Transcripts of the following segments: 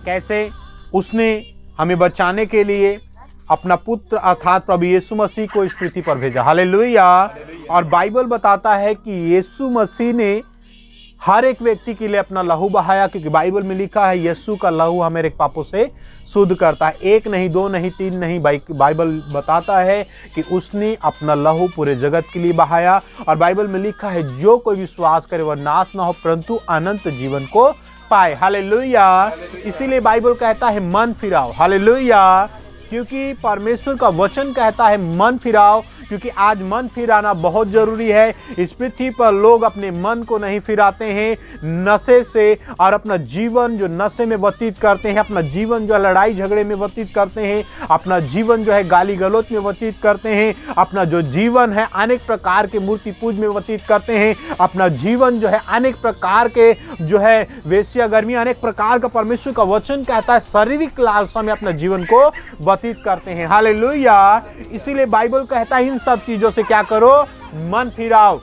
कैसे उसने हमें बचाने के लिए अपना पुत्र अर्थात प्रभु यीशु मसीह को इस पृथ्वी पर भेजा। हालेलुया। और बाइबल बताता है कि यीशु मसीह ने हर एक व्यक्ति के लिए अपना लहू बहाया, क्योंकि बाइबल में लिखा है यीशु का लहू हमारे पापों से शुद्ध करता है। एक नहीं, दो नहीं, तीन नहीं, बाइबल बताता है कि उसने अपना लहू पूरे जगत के लिए बहाया। और बाइबल में लिखा है जो कोई विश्वास करे वह नाश ना हो परंतु अनंत जीवन को पाए। हालेलुया। इसीलिए बाइबल कहता है मन फिराओ। हालेलुया। क्योंकि परमेश्वर का वचन कहता है मन फिराओ, क्योंकि आज मन फिराना बहुत जरूरी है। इस पृथ्वी पर लोग अपने मन को नहीं फिराते हैं नशे से, और अपना जीवन जो नशे में व्यतीत करते हैं, अपना जीवन जो है लड़ाई झगड़े में व्यतीत करते हैं, अपना जीवन जो है गाली गलौज में व्यतीत करते हैं, अपना जो जीवन है अनेक प्रकार के मूर्ति पूज में व्यतीत करते हैं, अपना जीवन जो है अनेक प्रकार के जो है वेश्यागर्मी, अनेक प्रकार का परमेश्वर का वचन कहता है शारीरिक लालसा में अपना जीवन को व्यतीत करते हैं। हालेलुया। इसीलिए बाइबल कहता है इन सब चीजों से क्या करो, मन फिराओ।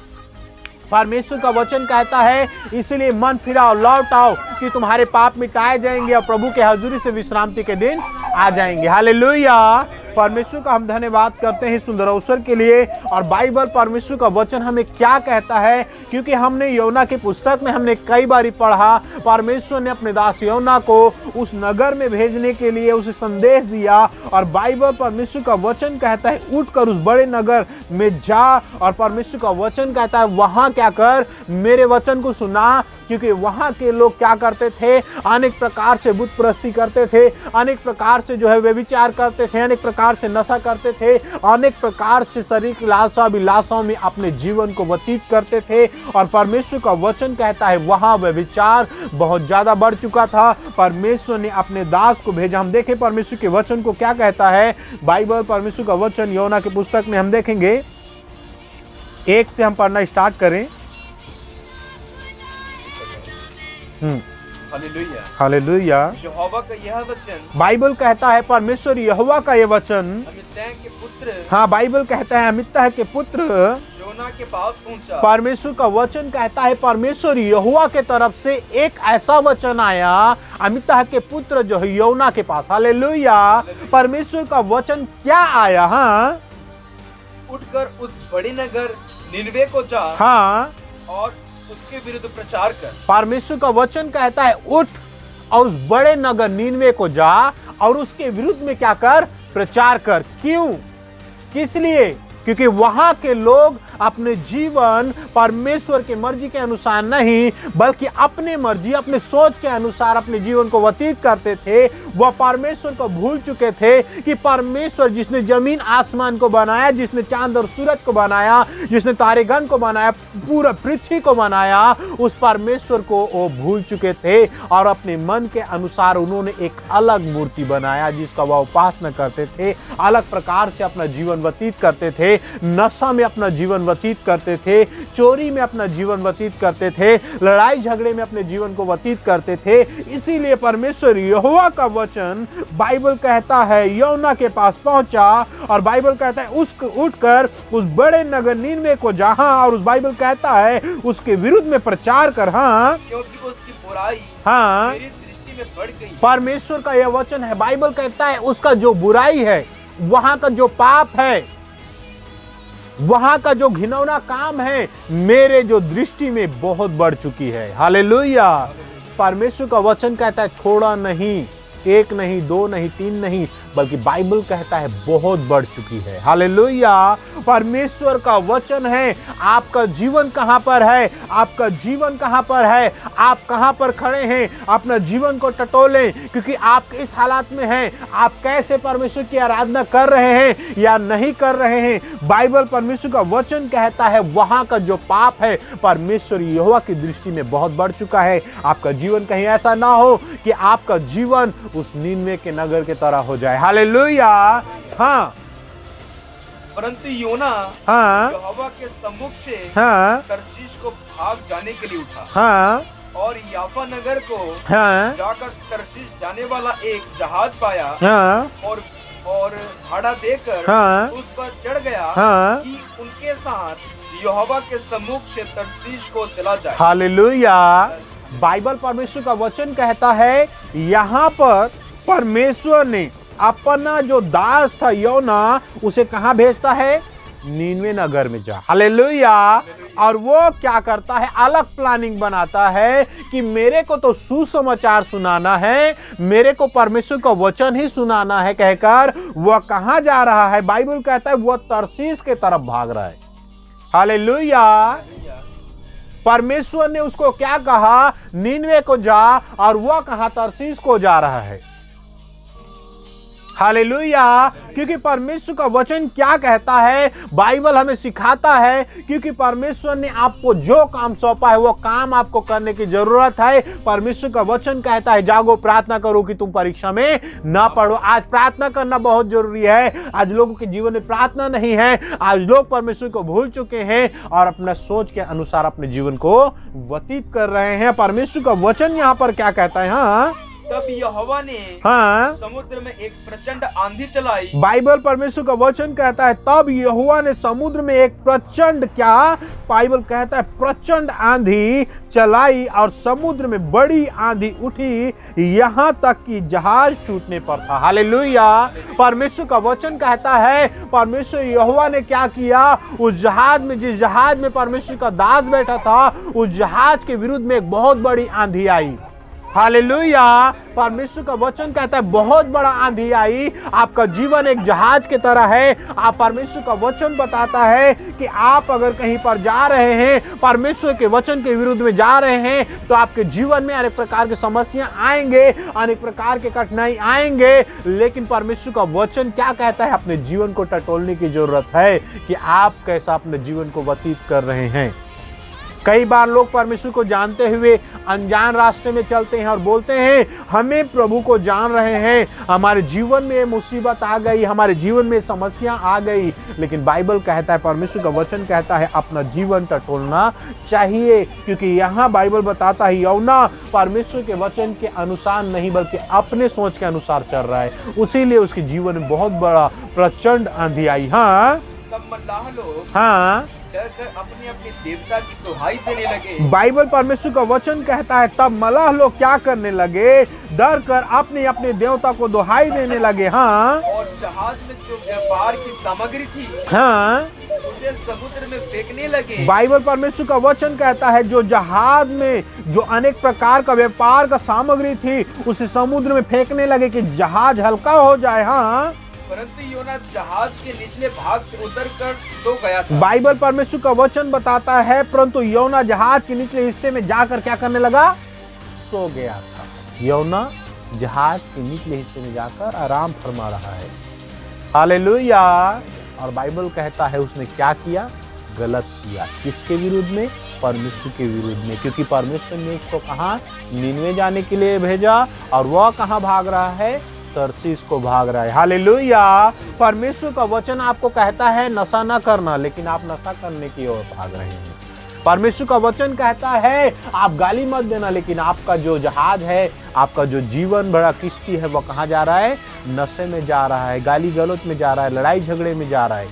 परमेश्वर का वचन कहता है इसलिए मन फिराओ, लौट आओ कि तुम्हारे पाप मिटाए जाएंगे और प्रभु के हजूरी से विश्रांति के दिन आ जाएंगे। हालेलुया। परमेश्वर का हम धन्यवाद करते हैं सुंदर अवसर के लिए। और बाइबल परमेश्वर का वचन हमें क्या कहता है, क्योंकि हमने योना की पुस्तक में हमने कई बार पढ़ा, परमेश्वर ने अपने दास योना को उस नगर में भेजने के लिए उसे संदेश दिया। और बाइबल परमेश्वर का वचन कहता है उठकर उस बड़े नगर में जा, और परमेश्वर का वचन कहता है वहां क्या कर, मेरे वचन को सुना, क्योंकि वहां के लोग क्या करते थे, अनेक प्रकार से बुत परस्ती करते थे, अनेक प्रकार से जो है व्यभिचार करते थे, अनेक प्रकार से नशा करते थे, अनेक प्रकार से शरीर की लालसा अभिलाषाओं में अपने जीवन को व्यतीत करते थे। और परमेश्वर का वचन कहता है वहां व्यभिचार बहुत ज्यादा बढ़ चुका था। परमेश्वर ने अपने दास को भेजा। हम देखें परमेश्वर के वचन को क्या कहता है। बाइबल परमेश्वर का वचन योना की पुस्तक में हम देखेंगे, 1 से हम पढ़ना स्टार्ट करें। हालेलुया। हालेलुया। यहोवा का यह वचन, बाइबल कहता है परमेश्वर यहोवा का ये वचन, अमित्तह के पुत्र, हाँ बाइबल कहता है अमित्तह के पुत्र योना के पास पहुंचा। परमेश्वर का वचन कहता है परमेश्वर यहोवा के तरफ से एक ऐसा वचन आया अमित्तह के पुत्र जो है योना के पास। हालेलुया। परमेश्वर का वचन क्या आया, हाँ, उठकर उस बड़े नगर निनवे को जा, हाँ, और उसके विरुद्ध प्रचार कर। परमेश्वर का वचन कहता है उठ और उस बड़े नगर नीनवे को जा और उसके विरुद्ध में क्या कर, प्रचार कर। क्यों, किस लिए, क्योंकि वहां के लोग अपने जीवन परमेश्वर के मर्जी के अनुसार नहीं बल्कि अपने मर्जी अपने सोच के अनुसार अपने जीवन को व्यतीत करते थे। वह परमेश्वर को भूल चुके थे कि परमेश्वर जिसने जमीन आसमान को बनाया, जिसने चांद और सूरज को बनाया, जिसने तारेगण को बनाया, पूरा पृथ्वी को बनाया, उस परमेश्वर को वो भूल चुके थे। और अपने मन के अनुसार उन्होंने एक अलग मूर्ति बनाया जिसका वह उपासना करते थे, अलग प्रकार से अपना जीवन व्यतीत करते थे, नशा में अपना जीवन व्यतीत करते थे, चोरी में अपना जीवन व्यतीत करते थे, लड़ाई झगड़े में अपने जीवन को व्यतीत करते थे। इसीलिए परमेश्वर यहोवा का वचन बाइबल कहता है योना के पास पहुंचा, और बाइबल कहता है उठकर उस बड़े नगर नीनवे को जहां, और उस बाइबल कहता है उसके विरुद्ध में प्रचार कर, हाँ, क्योंकि उसकी बुराई हाँ मेरी दृष्टि में बढ़ गई। परमेश्वर का यह वचन है। बाइबल कहता है उसका जो बुराई है, वहां का जो पाप है, वहां का जो घिनौना काम है, मेरे जो दृष्टि में बहुत बढ़ चुकी है। हालेलुया। परमेश्वर का वचन कहता है थोड़ा नहीं, 1 नहीं, 2 नहीं, 3 नहीं, बल्कि बाइबल कहता है बहुत बढ़ चुकी है। हालेलुया। परमेश्वर का वचन है आपका जीवन कहां पर है, आपका जीवन कहां पर है, आप कहां पर खड़े हैं, अपना जीवन को टटोलें, क्योंकि आप इस हालात में हैं, आप कैसे परमेश्वर की आराधना कर रहे हैं या नहीं कर रहे हैं। बाइबल परमेश्वर का वचन कहता है वहां का जो पाप है परमेश्वर यहोवा की दृष्टि में बहुत बढ़ चुका है। आपका जीवन कहीं ऐसा ना हो कि आपका जीवन उस नीनवे के नगर के तरह हो जाए। हालेलुया। हाँ, परंतु योना हाँ, यहोवा के सम्मुख से हाँ, तर्शीश को भाग जाने के लिए उठा, हाँ, और याफा नगर को हाँ, जाकर तर्शीश जाने वाला एक जहाज पाया, हाँ, और भाड़ा देकर हाँ, उस पर चढ़ गया, हाँ, कि उनके साथ यहोवा के सम्मुख से तरसीश को चला जाए। हालेलुया। बाइबल परमेश्वर का वचन कहता है यहाँ पर परमेश्वर ने अपना जो दास था योना उसे कहाँ भेजता है? नीनवे नगर में जा। हालेलुया। और वो क्या करता है? अलग प्लानिंग बनाता है कि मेरे को तो सुसमाचार सुनाना है, मेरे को परमेश्वर का वचन ही सुनाना है कहकर वह कहाँ जा रहा है? बाइबल कहता है वह तरसीस के तरफ भाग रहा है। हालेलुया। परमेश्वर ने उसको क्या कहा? नीनवे को जा, और वह कहाँ? तरसीस को जा रहा है। हालेलुया। क्योंकि परमेश्वर का वचन क्या कहता है? बाइबल हमें सिखाता है क्योंकि परमेश्वर ने आपको जो काम सौंपा है वो काम आपको करने की जरूरत है। परमेश्वर का वचन कहता है जागो, प्रार्थना करो कि तुम परीक्षा में ना पड़ो। आज प्रार्थना करना बहुत जरूरी है। आज लोगों के जीवन में प्रार्थना नहीं है। आज लोग परमेश्वर को भूल चुके हैं और अपना सोच के अनुसार अपने जीवन को व्यतीत कर रहे हैं। परमेश्वर का वचन यहाँ पर क्या कहता है? हाँ, तब यहोवा ने समुद्र में एक प्रचंड आंधी चलाई। बाइबल परमेश्वर का वचन कहता है तब यहोवा ने समुद्र में एक प्रचंड, क्या बाइबल कहता है? प्रचंड आंधी चलाई और समुद्र में बड़ी आंधी उठी, यहाँ तक कि जहाज टूटने पर था। हालेलुया। परमेश्वर का वचन कहता है परमेश्वर यहोवा ने क्या किया? उस जहाज में, जिस जहाज में परमेश्वर का दास बैठा था, उस जहाज के विरुद्ध में एक बहुत बड़ी आंधी आई। हालेलुया। परमेश्वर का वचन कहता है बहुत बड़ा आंधी आई। आपका जीवन एक जहाज की तरह है। आप परमेश्वर का वचन बताता है कि आप अगर कहीं पर जा रहे हैं, परमेश्वर के वचन के विरुद्ध में जा रहे हैं, तो आपके जीवन में अनेक प्रकार की समस्या आएंगे, अनेक प्रकार के कठिनाई आएंगे। लेकिन परमेश्वर का वचन क्या कहता है? अपने जीवन को टटोलने की जरूरत है कि आप कैसा अपने जीवन को व्यतीत कर रहे हैं। कई बार लोग परमेश्वर को जानते हुए अनजान रास्ते में चलते हैं और बोलते हैं हमें प्रभु को जान रहे हैं, हमारे जीवन में मुसीबत आ गई, हमारे जीवन में समस्या आ गई। लेकिन बाइबल कहता है, परमेश्वर का वचन कहता है अपना जीवन टटोलना चाहिए। क्योंकि यहाँ बाइबल बताता है योना परमेश्वर के वचन के अनुसार नहीं बल्कि अपने सोच के अनुसार चल रहा है, उसीलिए उसके जीवन में बहुत बड़ा प्रचंड आंधी आई। हाँ, हाँ, अपने अपने देवता की दुहाई देने लगे। बाइबल परमेश्वर का वचन कहता है तब मलाह लोग क्या करने लगे? डर कर अपने अपने देवता को दुहाई देने लगे। हाँ, और जहाज में जो व्यापार की सामग्री थी, हाँ, उसे समुद्र में फेंकने लगे। बाइबल परमेश्वर का वचन कहता है जो जहाज में जो अनेक प्रकार का व्यापार का सामग्री थी उसे समुद्र में फेंकने लगे कि जहाज हल्का हो जाए। हाँ, परंतु योना जहाज के निचले भाग से उतरकर सो गया था। बाइबल परमेश्वर का वचन बताता है परंतु योना जहाज के निचले हिस्से में जाकर क्या करने लगा? सो गया था। योना जहाज के निचले हिस्से में जाकर आराम फरमा रहा है। हालेलुया। और बाइबल कहता है उसने क्या किया? गलत किया। किसके विरुद्ध में? परमेश्वर के विरुद्ध में। क्योंकि परमेश्वर ने उसको कहा नीनवे जाने के लिए भेजा और वह कहाँ भाग रहा है? तरसीस को भाग रहा है। हालेलुया। परमेश्वर का वचन आपको कहता है नशा न करना, लेकिन आप नशा करने की ओर भाग रहे हैं। परमेश्वर का वचन कहता है आप गाली मत देना, लेकिन आपका जो जहाज है, आपका जो जीवन भरा किश्ती है, वह कहाँ जा रहा है? नशे में जा रहा है, गाली गलौज में जा रहा है, लड़ाई झगड़े में जा रहा है।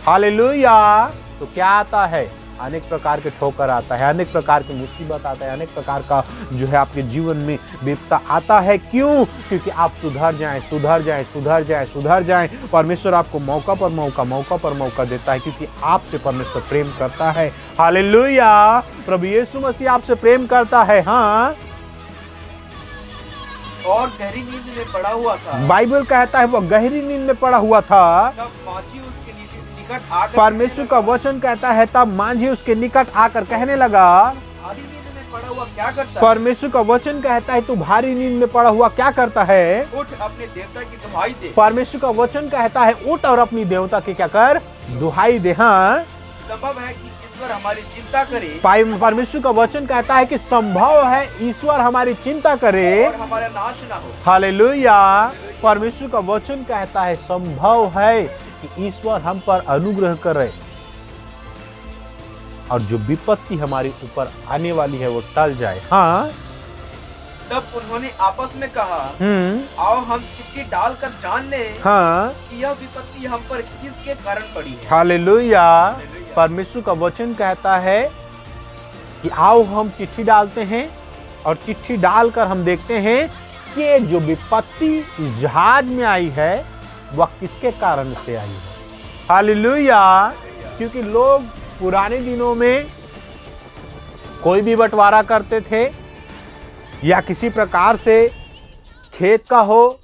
हालेलुया। तो क्या आता है? अनेक प्रकार के ठोकर आता है, अनेक प्रकार की मुसीबत आता है, अनेक प्रकार का जो है आपके जीवन में विपदा आता है। क्यों? क्योंकि आप सुधर जाएं, सुधर जाएं, सुधर जाएं, सुधर जाएं। परमेश्वर आपको मौका पर मौका देता है क्योंकि आपसे परमेश्वर प्रेम करता है। हालेलुया। प्रभु यीशु मसीह आपसे प्रेम करता है। हाँ, और गहरी नींद में पड़ा हुआ था। बाइबल कहता है वो गहरी नींद में पड़ा हुआ था। तब मांझी उसके निकट आकर परमेश्वर का वचन कहता है तब मांझी उसके निकट आकर कहने लगा भारी नींद में पड़ा हुआ क्या करता है? परमेश्वर का वचन कहता है तू भारी नींद में पड़ा हुआ क्या करता है? उठ अपने देवता की दुहाई दे। परमेश्वर का वचन कहता है उठ और अपनी देवता की क्या कर? दुहाई दे। हाँ, संभव है कि ईश्वर हमारी चिंता करे। परमेश्वर का वचन कहता है कि संभव है ईश्वर हमारी चिंता करे और हमारा नाश ना हो। हालेलुया। परमेश्वर का वचन कहता है संभव है कि ईश्वर हम पर अनुग्रह करे और जो विपत्ति हमारे ऊपर आने वाली है वो टल जाए। हाँ, तब उन्होंने आपस में कहा आओ हम चिट्ठी डालकर जान लें हाँ, कि यह विपत्ति हम पर किसके कारण पड़ी है। हालेलुया। परमेश्वर का वचन कहता है कि आओ हम चिट्ठी डालते हैं और चिट्ठी डालकर हम देखते हैं कि जो विपत्ति जहाज में आई है वह किसके कारण से आई है। हालेलुया। क्योंकि लोग पुराने दिनों में कोई भी बंटवारा करते थे या किसी प्रकार से खेत का हो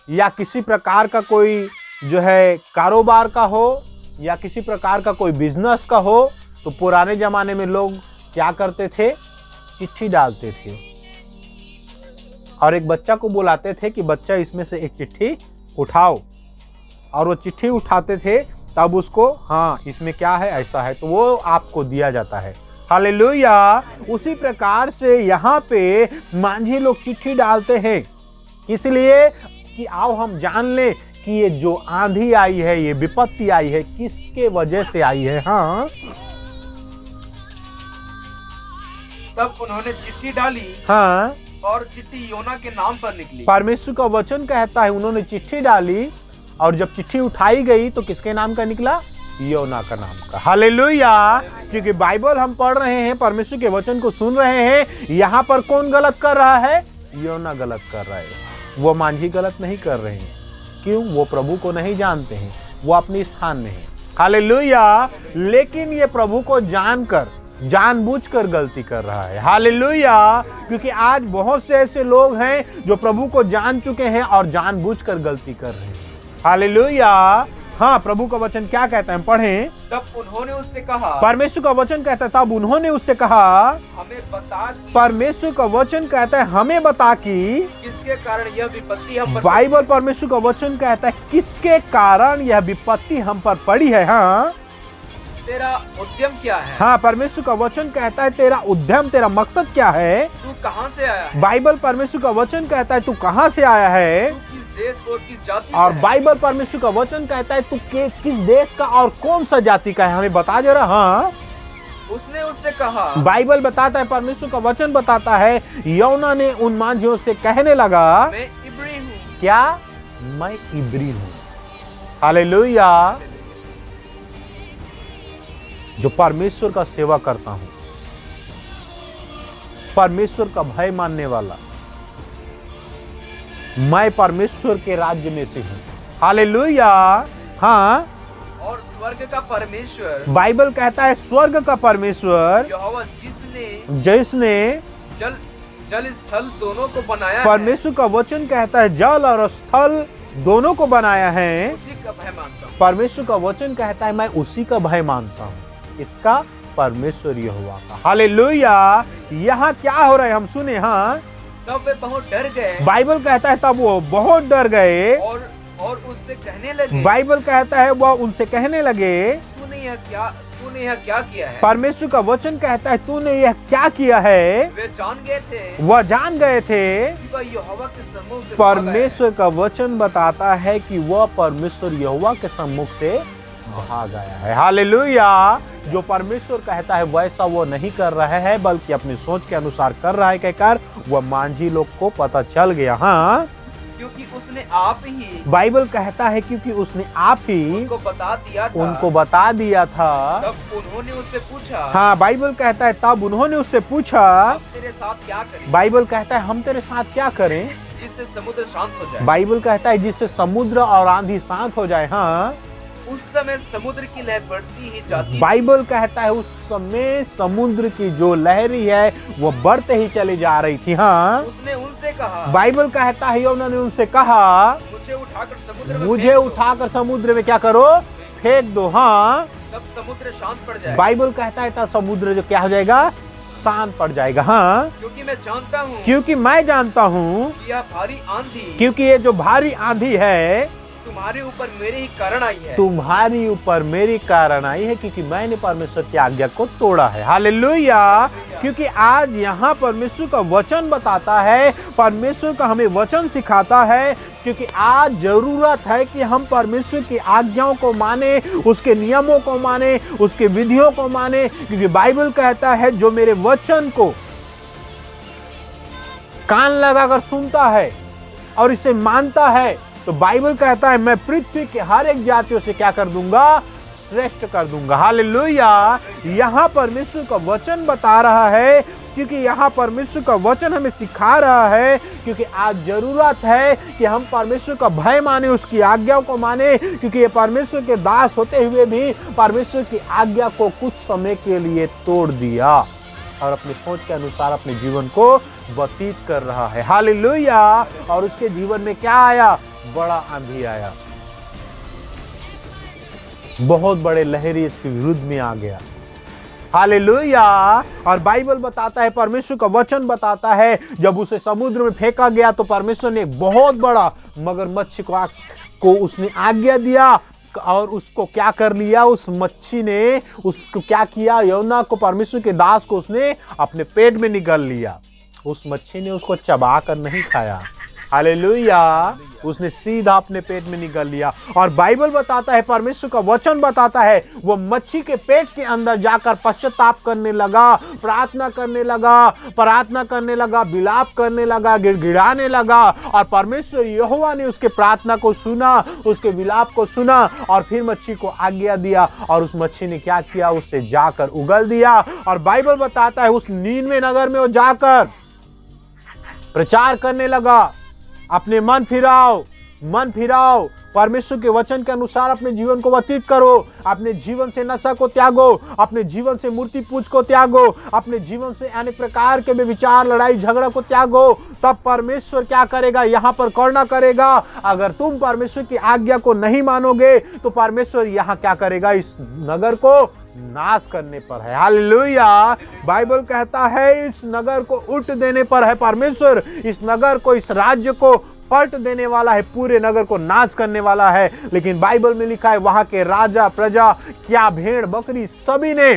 या किसी प्रकार का कोई जो है कारोबार का हो या किसी प्रकार का कोई बिजनेस का हो, तो पुराने जमाने में लोग क्या करते थे, चिट्ठी डालते थे और एक बच्चा को बुलाते थे कि बच्चा इसमें से एक चिट्ठी उठाओ, और वो चिट्ठी उठाते थे तब उसको हाँ इसमें क्या है ऐसा है तो वो आपको दिया जाता है। हालेलुया। उसी प्रकार से यहाँ पे मांझी लोग चिट्ठी डालते हैं इसलिए कि आओ हम जान लें कि ये जो आंधी आई है, ये विपत्ति आई है, किसके वजह से आई है। हाँ, तब उन्होंने चिट्ठी डाली हाँ, और चिट्ठी योना के नाम पर निकली। परमेश्वर का वचन कहता है उन्होंने चिट्ठी डाली और जब चिट्ठी उठाई गई तो किसके नाम का निकला, योना का नाम का। हालेलुया। क्योंकि बाइबल हम पढ़ रहे हैं, परमेश्वर के वचन को सुन रहे हैं, यहाँ पर कौन गलत कर रहा है, योना गलत कर रहा है, वो मांझी गलत नहीं कर रहे हैं। क्यों? वो प्रभु को नहीं जानते हैं, वो अपने स्थान में है। हालेलुया। लेकिन ये प्रभु को जानकर जानबूझकर गलती कर रहा है। हालेलुया। क्योंकि आज बहुत से ऐसे लोग हैं जो प्रभु को जान चुके हैं और जानबूझकर गलती कर रहे हैं। हालेलुया। हाँ, प्रभु का वचन क्या कहता है, हम पढ़ें। तब उन्होंने उससे कहा, परमेश्वर का वचन कहता है तब उन्होंने उससे कहा, हमें बता कि परमेश्वर का वचन कहता है हमें बता कि किसके कारण यह विपत्ति हम पर बाइबल परमेश्वर का वचन कहता है किसके कारण यह विपत्ति हम पर पड़ी है। हाँ, तेरा उद्यम क्या है। हाँ, परमेश्वर का वचन कहता है तेरा उद्यम, तेरा मकसद क्या है, तू कहाँ से आया है। बाइबल परमेश्वर का वचन कहता है तू कहाँ से आया है, तू किस देश को, किस जाति से और है? बाइबल परमेश्वर का वचन कहता है तू किस देश का और कौन सा जाति का है, हमें बता जरा। हाँ, उसने उससे कहा, बाइबल बताता है, परमेश्वर का वचन बताता है, यौना ने उन मांझियों से कहने लगा, मैं इब्री हूँ। क्या? मैं इब्री हूँ। हालेलुया। जो परमेश्वर का सेवा करता हूं, परमेश्वर का भय मानने वाला, मैं परमेश्वर के राज्य में से हूं। हालेलुया। हाँ, और स्वर्ग का परमेश्वर, बाइबल कहता है स्वर्ग का परमेश्वर, यहोवा जिसने जल जल स्थल दोनों को बनाया है, परमेश्वर का वचन कहता है जल और स्थल दोनों को बनाया है, उसी का भय मानता हूँ। परमेश्वर का वचन कहता है मैं उसी का भय मानता हूँ, इसका परमेश्वर यहोवा का। हालेलुया। यहाँ क्या हो रहा है हम सुने। हाँ, तब वे बहुत डर गए बाइबल कहता है तब वो बहुत डर गए और उससे कहने लगे, बाइबल कहता है वह उनसे कहने लगे, तूने यह क्या किया है। परमेश्वर का वचन कहता है तूने यह क्या किया है। वे जान गए थे, वह जान गए थे, कि वह यहोवा के सम्मुख से भागा है। परमेश्वर का वचन बताता है कि वह परमेश्वर यहोवा के सम्मुख से भाग गया है। हालेलुया। जो परमेश्वर कहता है वैसा वो नहीं कर रहा है, बल्कि अपनी सोच के अनुसार कर रहा है, कहकर वह मांझी लोग को पता चल गया। हाँ, क्योंकि उसने आप ही, बाइबल कहता है क्योंकि उसने आप ही उनको बता दिया था। तब उन्होंने उससे पूछा, हाँ, बाइबल कहता है तब उन्होंने उससे पूछा, हम तेरे साथ क्या करें। बाइबल कहता है हम तेरे साथ क्या करें, जिससे समुद्र शांत हो जाए। बाइबल कहता है जिससे समुद्र और आंधी शांत हो जाए। हाँ, उस समय समुद्र की लहर बढ़ती ही जाती। बाइबल कहता है उस समय समुद्र की जो लहरी है वो बढ़ते ही चली जा रही थी। हाँ, उसने उनसे कहा, बाइबल कहता है उन्होंने उनसे कहा, मुझे उठाकर समुद्र में क्या करो, फेंक दो। हाँ, तब समुद्र शांत पड़ जाएगा। बाइबल कहता है तब समुद्र जो क्या हो जाएगा, शांत पड़ जाएगा। हाँ, क्योंकि मैं जानता हूँ कि यह भारी आंधी, क्योंकि ये जो भारी आंधी है तुम्हारे ऊपर मेरे ही कारण आई है। तुम्हारी ऊपर मेरी कारण आई है, क्योंकि मैंने परमेश्वर की आज्ञा को तोड़ा है। हालेलुया। क्योंकि आज यहाँ परमेश्वर का वचन बताता है, परमेश्वर का हमें वचन सिखाता है, क्योंकि आज जरूरत है कि हम परमेश्वर की आज्ञाओं को माने, उसके नियमों को माने, उसके विधियों को माने। क्योंकि बाइबल कहता है जो मेरे वचन को कान लगाकर सुनता है और इसे मानता है, तो बाइबल कहता है मैं पृथ्वी के हर एक जातियों से क्या कर दूंगा, श्रेष्ठ कर दूंगा। हालेलुया। यहाँ परमेश्वर का वचन बता रहा है, क्योंकि यहाँ परमेश्वर का वचन हमें सिखा रहा है, क्योंकि आज जरूरत है कि हम परमेश्वर का भय माने, उसकी आज्ञाओं को माने, क्योंकि ये परमेश्वर के दास होते हुए भी परमेश्वर की आज्ञा को कुछ समय के लिए तोड़ दिया और अपनी सोच के अनुसार अपने जीवन को व्यतीत कर रहा है। हालेलुया। और उसके जीवन में क्या आया? बड़ा आंधी आया, बहुत बड़े लहरी इसके विरुद्ध में आ गया। हालेलुया। और बाइबल बताता है, परमेश्वर का वचन बताता है, जब उसे समुद्र में फेंका गया तो परमेश्वर ने एक बहुत बड़ा मगरमच्छ को उसने आज्ञा दिया और उसको क्या कर लिया? उस मच्छी ने उसको क्या किया? योना को, परमेश्वर के दास को उसने अपने पेट में निगल लिया। उस मच्छी ने उसको चबा कर नहीं खाया। हालेलुया। उसने सीधा अपने पेट में निगल लिया। और बाइबल बताता है, परमेश्वर का वचन बताता है, वो मच्छी के पेट के अंदर जाकर पश्चाताप करने लगा, प्रार्थना करने लगा, विलाप करने लगा, गिड़गिड़ाने लगा। और परमेश्वर यहोवा ने उसके प्रार्थना को सुना, उसके विलाप को सुना और फिर मच्छी को आज्ञा दिया और उस मच्छी ने क्या किया? उससे जाकर उगल दिया। और बाइबल बताता है, उस नीनवे नगर में वो जाकर प्रचार करने लगा, अपने मन फिराओ, परमेश्वर के वचन के अनुसार अपने जीवन को व्यतीत करो, अपने जीवन से नशा को त्यागो, अपने जीवन से मूर्ति पूज को त्यागो, अपने जीवन से अनेक प्रकार के विचार, लड़ाई झगड़ा को त्यागो। तब परमेश्वर क्या करेगा? यहाँ पर करुणा करेगा। अगर तुम परमेश्वर की आज्ञा को नहीं मानोगे तो परमेश्वर यहाँ क्या करेगा? इस नगर को नाश करने पर है। हालेलुया। बाइबल कहता है, इस नगर को उठ देने पर है परमेश्वर, इस नगर को, इस राज्य को पलट देने वाला है, पूरे नगर को नाश करने वाला है। लेकिन बाइबल में लिखा है, वहां के राजा, प्रजा, क्या भेड़ बकरी सभी ने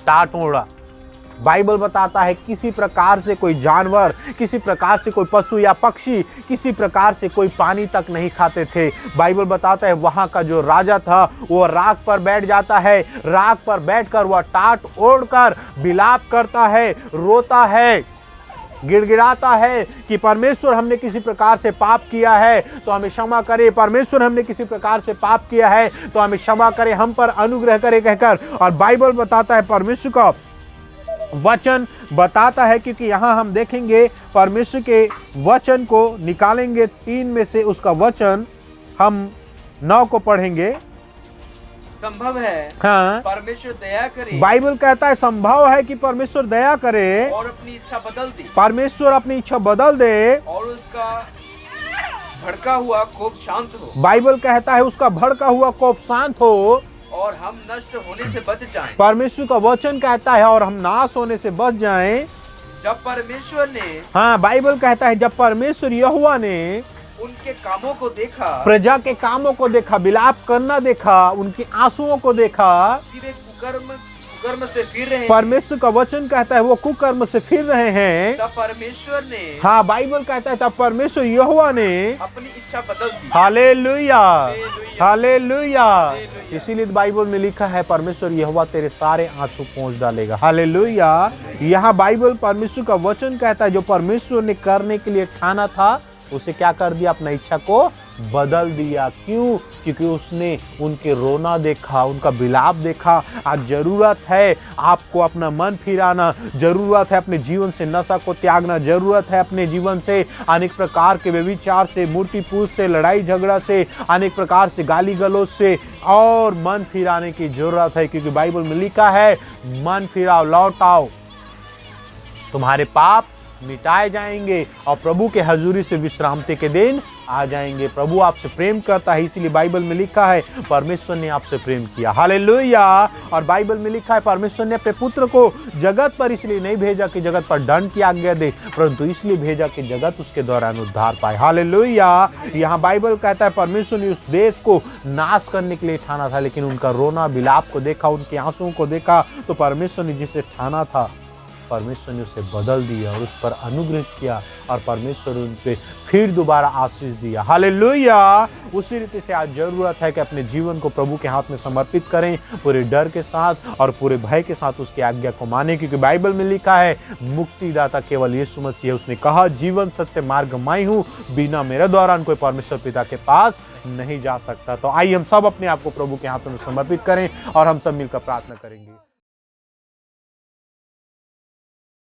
टाट ओढ़ा। बाइबल बताता है, किसी प्रकार से कोई जानवर, किसी प्रकार से कोई पशु या पक्षी, किसी प्रकार से कोई पानी तक नहीं खाते थे। बाइबल बताता है, वहां का जो राजा था वो राख पर बैठ जाता है, राख पर बैठकर वह टाट ओढ़कर विलाप करता है, रोता है, गिड़गिड़ाता है कि परमेश्वर हमने किसी प्रकार से पाप किया है तो हमें क्षमा करे, परमेश्वर हमने किसी प्रकार से पाप किया है तो हमें क्षमा करे, हम पर अनुग्रह करे कहकर। और बाइबल बताता है, परमेश्वर का वचन बताता है, क्योंकि यहाँ हम देखेंगे परमेश्वर के वचन को निकालेंगे 3 में से उसका वचन हम 9 को पढ़ेंगे। संभव है, हाँ, परमेश्वर दया करे। बाइबल कहता है संभव है कि परमेश्वर दया करे और अपनी इच्छा बदल दे, परमेश्वर अपनी इच्छा बदल दे और उसका भड़का हुआ कोप शांत हो। बाइबल कहता है उसका भड़का हुआ कोप शांत हो और हम नष्ट होने से बच जाएं। परमेश्वर का वचन कहता है और हम नाश होने से बच जाएं। जब परमेश्वर ने, हाँ, बाइबल कहता है जब परमेश्वर यहोवा ने उनके कामों को देखा, प्रजा के कामों को देखा, विलाप करना देखा, उनके आंसुओं को देखा, फिर एक कुकर्म से फिर रहे। परमेश्वर का वचन कहता है वो कुकर्म से फिर रहे हैं। तब परमेश्वर ने, हाँ, बाइबल कहता है तब परमेश्वर यहोवा ने अपनी इच्छा बदल दी। Hallelujah, hallelujah. इसीलिए बाइबल में लिखा है, परमेश्वर यहोवा तेरे सारे आंसू पोंछ डालेगा। हालेलुया। यहाँ बाइबल परमेश्वर का वचन कहता है जो परमेश्वर ने करने के लिए ठाना था उसे क्या कर दिया? अपना इच्छा को बदल दिया। क्यों? क्योंकि उसने उनके रोना देखा, उनका विलाप देखा। आज जरूरत है आपको अपना मन फिराना, जरूरत है अपने जीवन से नशा को त्यागना, जरूरत है अपने जीवन से अनेक प्रकार के व्यभिचार से, मूर्ति पूज से, लड़ाई झगड़ा से, अनेक प्रकार से गाली गलौज से और मन फिराने की जरूरत है। क्योंकि बाइबल में लिखा है, मन फिराओ, लौट आओ, तुम्हारे पाप मिटाए जाएंगे और प्रभु के हजूरी से विश्रांति के दिन आ जाएंगे। प्रभु आपसे प्रेम करता है, इसीलिए बाइबल में लिखा है परमेश्वर ने आपसे प्रेम किया। हालेलुया। और बाइबल में लिखा है परमेश्वर ने अपने पुत्र को जगत पर इसलिए नहीं भेजा कि जगत पर दंड की आज्ञा दे, परंतु इसलिए भेजा कि जगत उसके दौरान उद्धार पाए। हालेलुया। यहाँ बाइबल कहता है परमेश्वर ने उस देश को नाश करने के लिए ठाना था, लेकिन उनका रोना विलाप को देखा, उनके आंसुओं को देखा, तो परमेश्वर ने जिसे ठाना था परमेश्वर ने उसे बदल दिया और उस पर अनुग्रह किया और परमेश्वर ने उनसे फिर दोबारा आशीष दिया। हालेलुया। उसी रीति से आज जरूरत है कि अपने जीवन को प्रभु के हाथ में समर्पित करें, पूरे डर के साथ और पूरे भय के साथ उसकी आज्ञा को माने, क्योंकि बाइबल में लिखा है मुक्तिदाता केवल यीशु मसीह है। उसने कहा जीवन सत्य मार्ग मैं हूँ, बिना मेरे द्वारा कोई परमेश्वर पिता के पास नहीं जा सकता। तो आइए हम सब अपने आप को प्रभु के हाथों में समर्पित करें और हम सब मिलकर प्रार्थना करेंगे।